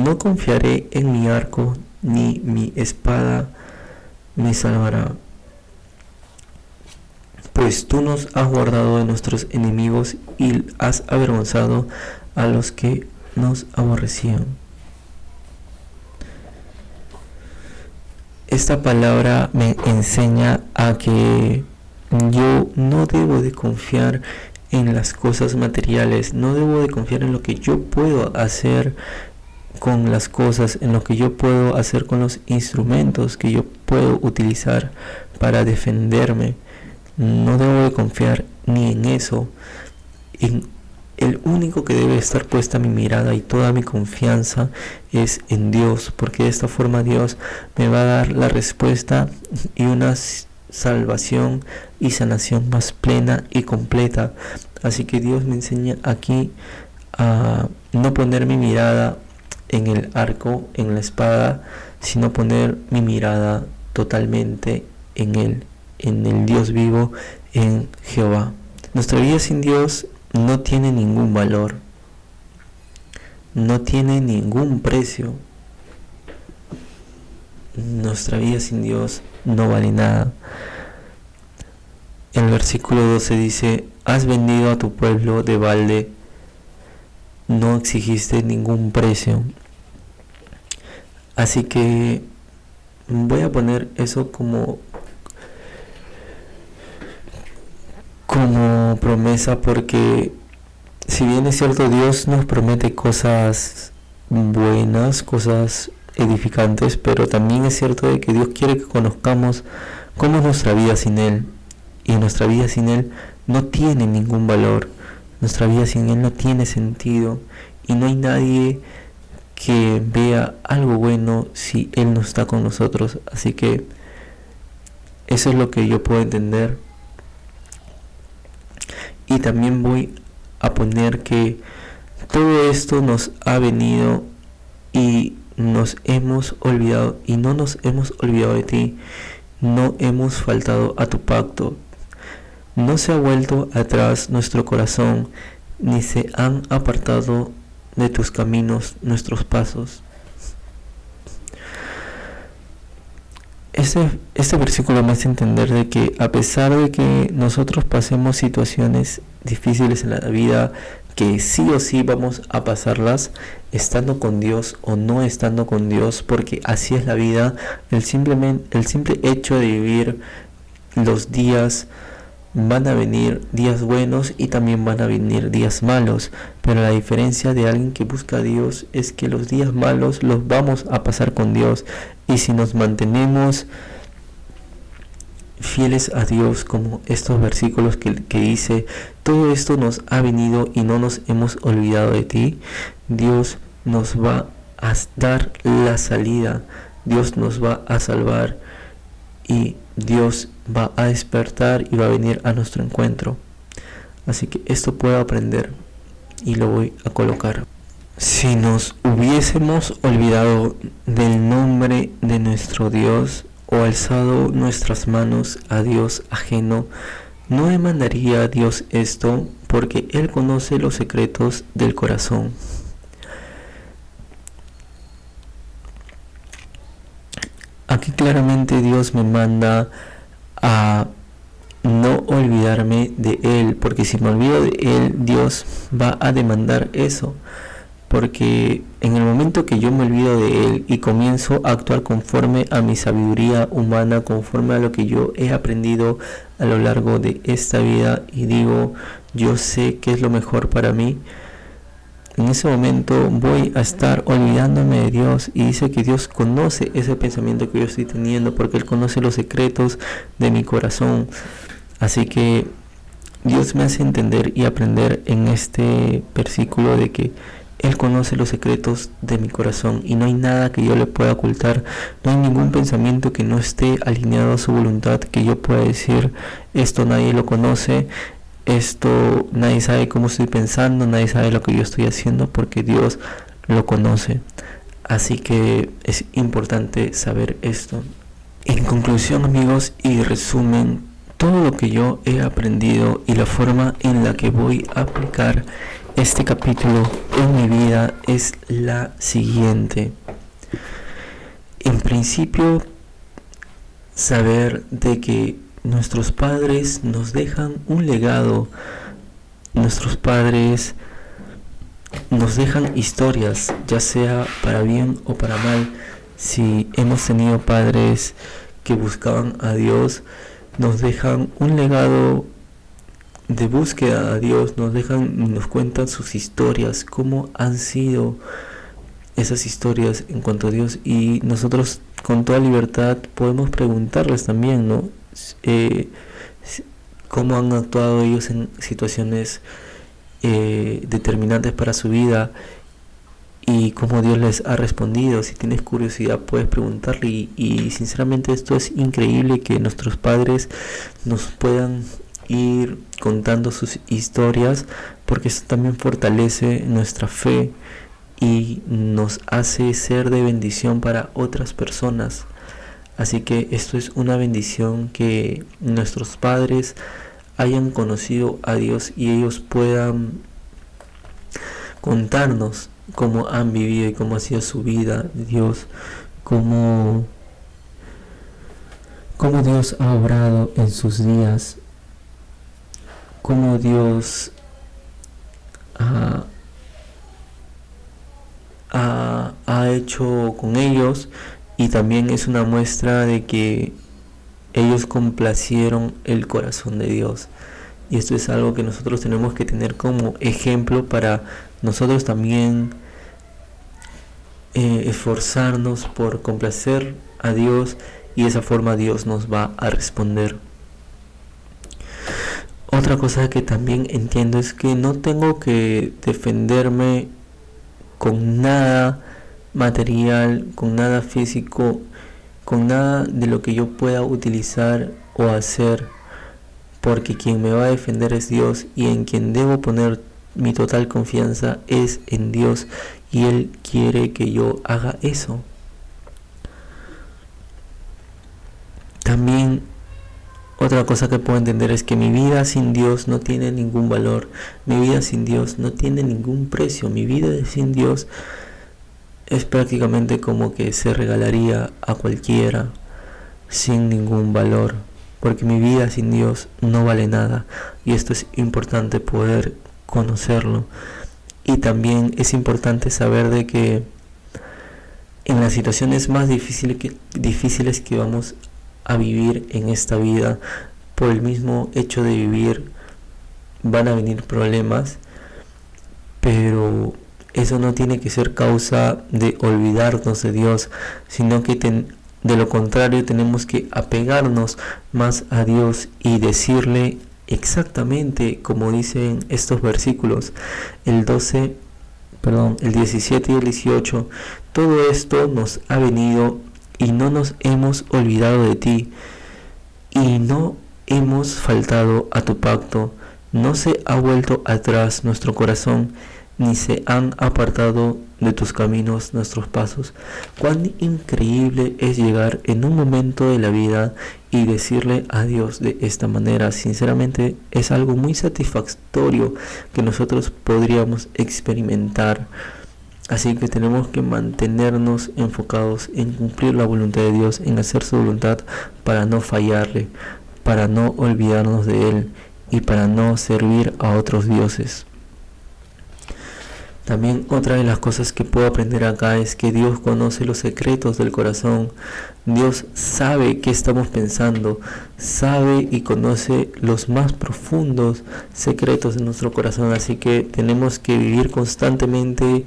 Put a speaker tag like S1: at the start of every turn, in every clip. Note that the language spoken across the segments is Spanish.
S1: No confiaré en mi arco, ni mi espada me salvará. Pues tú nos has guardado de nuestros enemigos y has avergonzado a los que nos aborrecían. Esta palabra me enseña a que yo no debo de confiar en las cosas materiales, no debo de confiar en lo que yo puedo hacer con las cosas, en lo que yo puedo hacer con los instrumentos que yo puedo utilizar para defenderme. No debo de confiar ni en eso. En el único que debe estar puesta mi mirada y toda mi confianza es en Dios, porque de esta forma Dios me va a dar la respuesta y una salvación y sanación más plena y completa. Así que Dios me enseña aquí a no poner mi mirada en el arco, en la espada, sino poner mi mirada totalmente en Él, en el Dios vivo, en Jehová. Nuestra vida sin Dios no tiene ningún valor, no tiene ningún precio. Nuestra vida sin Dios no vale nada. El versículo 12 dice: has vendido a tu pueblo de balde, no exigiste ningún precio. Así que voy a poner eso como promesa, porque si bien es cierto, Dios nos promete cosas buenas, cosas edificantes, pero también es cierto de que Dios quiere que conozcamos cómo es nuestra vida sin Él, y nuestra vida sin Él no tiene ningún valor, nuestra vida sin Él no tiene sentido, y no hay nadie que vea algo bueno si Él no está con nosotros. Así que eso es lo que yo puedo entender. Y también voy a poner que todo esto nos ha venido y nos hemos olvidado, y no nos hemos olvidado de ti, no hemos faltado a tu pacto. No se ha vuelto atrás nuestro corazón, ni se han apartado de tus caminos nuestros pasos. Este versículo me hace entender de que a pesar de que nosotros pasemos situaciones difíciles en la vida, que sí o sí vamos a pasarlas estando con Dios o no estando con Dios, porque así es la vida. El simple hecho de vivir los días, van a venir días buenos y también van a venir días malos, pero la diferencia de alguien que busca a Dios es que los días malos los vamos a pasar con Dios, y si nos mantenemos fieles a Dios, como estos versículos que dice: todo esto nos ha venido y no nos hemos olvidado de ti, Dios nos va a dar la salida, Dios nos va a salvar, y Dios va a despertar y va a venir a nuestro encuentro. Así que esto puedo aprender y lo voy a colocar. Si nos hubiésemos olvidado del nombre de nuestro Dios o alzado nuestras manos a Dios ajeno, no demandaría a Dios esto, porque Él conoce los secretos del corazón. Aquí claramente Dios me manda a no olvidarme de Él, porque si me olvido de Él, Dios va a demandar eso. Porque en el momento que yo me olvido de Él y comienzo a actuar conforme a mi sabiduría humana, conforme a lo que yo he aprendido a lo largo de esta vida, y digo: yo sé qué es lo mejor para mí, en ese momento voy a estar olvidándome de Dios. Y dice que Dios conoce ese pensamiento que yo estoy teniendo, porque Él conoce los secretos de mi corazón. Así que Dios me hace entender y aprender en este versículo de que Él conoce los secretos de mi corazón y no hay nada que yo le pueda ocultar. No hay ningún pensamiento que no esté alineado a su voluntad, que yo pueda decir: esto nadie lo conoce, esto nadie sabe cómo estoy pensando, nadie sabe lo que yo estoy haciendo, porque Dios lo conoce. Así que es importante saber esto. En conclusión, amigos, y resumen, todo lo que yo he aprendido y la forma en la que voy a aplicar este capítulo en mi vida es la siguiente. En principio, saber de que nuestros padres nos dejan un legado, nuestros padres nos dejan historias, ya sea para bien o para mal. Si hemos tenido padres que buscaban a Dios, nos dejan un legado de búsqueda a Dios, nos cuentan sus historias, cómo han sido esas historias en cuanto a Dios, y nosotros con toda libertad podemos preguntarles también, ¿no? Cómo han actuado ellos en situaciones determinantes para su vida y cómo Dios les ha respondido. Si tienes curiosidad puedes preguntarle, y sinceramente esto es increíble, que nuestros padres nos puedan ir contando sus historias, porque eso también fortalece nuestra fe y nos hace ser de bendición para otras personas. Así que esto es una bendición, que nuestros padres hayan conocido a Dios y ellos puedan contarnos cómo han vivido y cómo ha sido su vida, Dios, cómo Dios ha obrado en sus días, cómo Dios ha hecho con ellos, y también es una muestra de que ellos complacieron el corazón de Dios. Y esto es algo que nosotros tenemos que tener como ejemplo para nosotros también esforzarnos por complacer a Dios, y de esa forma Dios nos va a responder. Otra cosa que también entiendo es que no tengo que defenderme con nada material, con nada físico, con nada de lo que yo pueda utilizar o hacer, porque quien me va a defender es Dios, y en quien debo poner mi total confianza es en Dios, y Él quiere que yo haga eso. También otra cosa que puedo entender es que mi vida sin Dios no tiene ningún valor, mi vida sin Dios no tiene ningún precio, mi vida sin Dios es prácticamente como que se regalaría a cualquiera, sin ningún valor, porque mi vida sin Dios no vale nada, y esto es importante poder conocerlo. Y también es importante saber de que en las situaciones más difíciles que vamos a vivir en esta vida, por el mismo hecho de vivir van a venir problemas, pero eso no tiene que ser causa de olvidarnos de Dios, sino que de lo contrario tenemos que apegarnos más a Dios y decirle exactamente como dicen estos versículos, el 17 y el 18, todo esto nos ha venido y no nos hemos olvidado de ti, y no hemos faltado a tu pacto, no se ha vuelto atrás nuestro corazón, ni se han apartado de tus caminos nuestros pasos. Cuán increíble es llegar en un momento de la vida y decirle a Dios de esta manera. Sinceramente es algo muy satisfactorio que nosotros podríamos experimentar. Así que tenemos que mantenernos enfocados en cumplir la voluntad de Dios, en hacer su voluntad, para no fallarle, para no olvidarnos de Él y para no servir a otros dioses. También otra de las cosas que puedo aprender acá es que Dios conoce los secretos del corazón. Dios sabe qué estamos pensando, sabe y conoce los más profundos secretos de nuestro corazón. Así que tenemos que vivir constantemente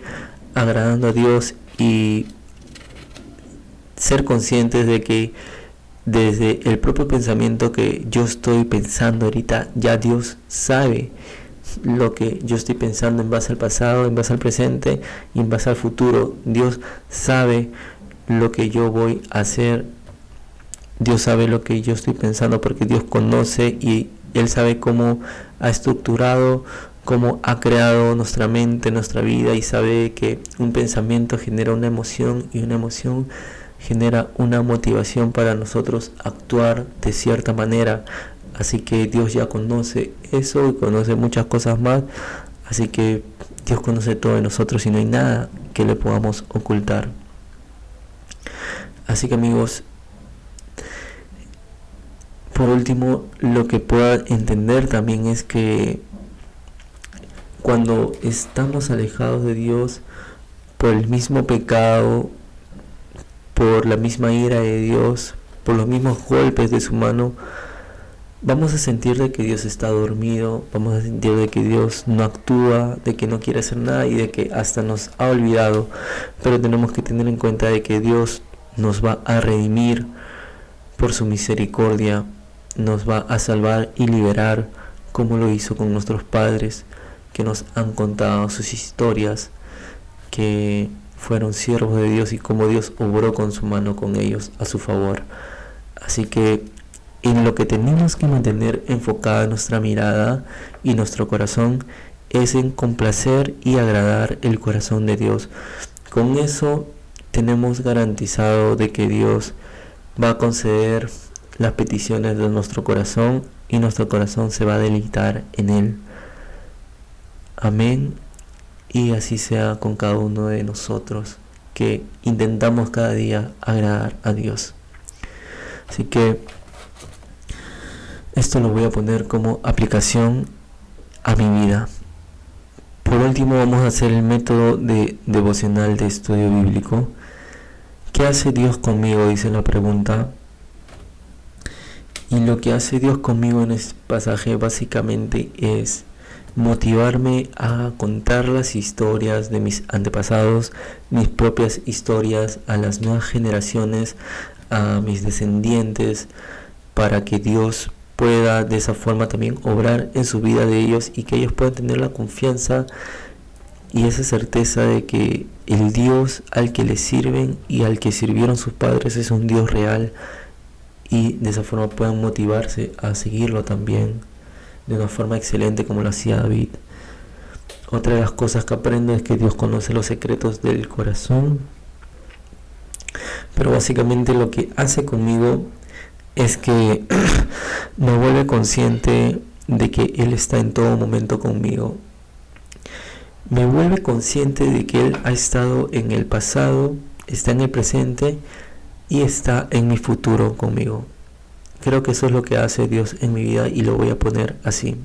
S1: agradando a Dios y ser conscientes de que desde el propio pensamiento que yo estoy pensando ahorita, ya Dios sabe lo que yo estoy pensando en base al pasado, en base al presente y en base al futuro. Dios sabe lo que yo voy a hacer, Dios sabe lo que yo estoy pensando, porque Dios conoce y Él sabe cómo ha estructurado, cómo ha creado nuestra mente, nuestra vida, y sabe que un pensamiento genera una emoción y una emoción genera una motivación para nosotros actuar de cierta manera. Así que Dios ya conoce eso y conoce muchas cosas más. Así que Dios conoce todo de nosotros y no hay nada que le podamos ocultar. Así que amigos, por último, lo que pueda entender también es que cuando estamos alejados de Dios por el mismo pecado, por la misma ira de Dios, por los mismos golpes de su mano, vamos a sentir de que Dios está dormido, vamos a sentir de que Dios no actúa, de que no quiere hacer nada y de que hasta nos ha olvidado. Pero tenemos que tener en cuenta de que Dios nos va a redimir por su misericordia, nos va a salvar y liberar, como lo hizo con nuestros padres, que nos han contado sus historias, que fueron siervos de Dios y cómo Dios obró con su mano con ellos a su favor. Así que en lo que tenemos que mantener enfocada nuestra mirada y nuestro corazón es en complacer y agradar el corazón de Dios. Con eso tenemos garantizado de que Dios va a conceder las peticiones de nuestro corazón y nuestro corazón se va a deleitar en Él. Amén. Y así sea con cada uno de nosotros, que intentamos cada día agradar a Dios. Así que esto lo voy a poner como aplicación a mi vida. Por último, vamos a hacer el método de devocional de estudio bíblico. ¿Qué hace Dios conmigo?, dice la pregunta. Y lo que hace Dios conmigo en este pasaje básicamente es motivarme a contar las historias de mis antepasados, mis propias historias a las nuevas generaciones, a mis descendientes, para que Dios pueda de esa forma también obrar en su vida de ellos y que ellos puedan tener la confianza y esa certeza de que el Dios al que les sirven y al que sirvieron sus padres es un Dios real, y de esa forma puedan motivarse a seguirlo también de una forma excelente como lo hacía David. Otra de las cosas que aprendo es que Dios conoce los secretos del corazón, pero básicamente lo que hace conmigo es que me vuelve consciente de que Él está en todo momento conmigo. Me vuelve consciente de que Él ha estado en el pasado, está en el presente y está en mi futuro conmigo. Creo que eso es lo que hace Dios en mi vida y lo voy a poner así.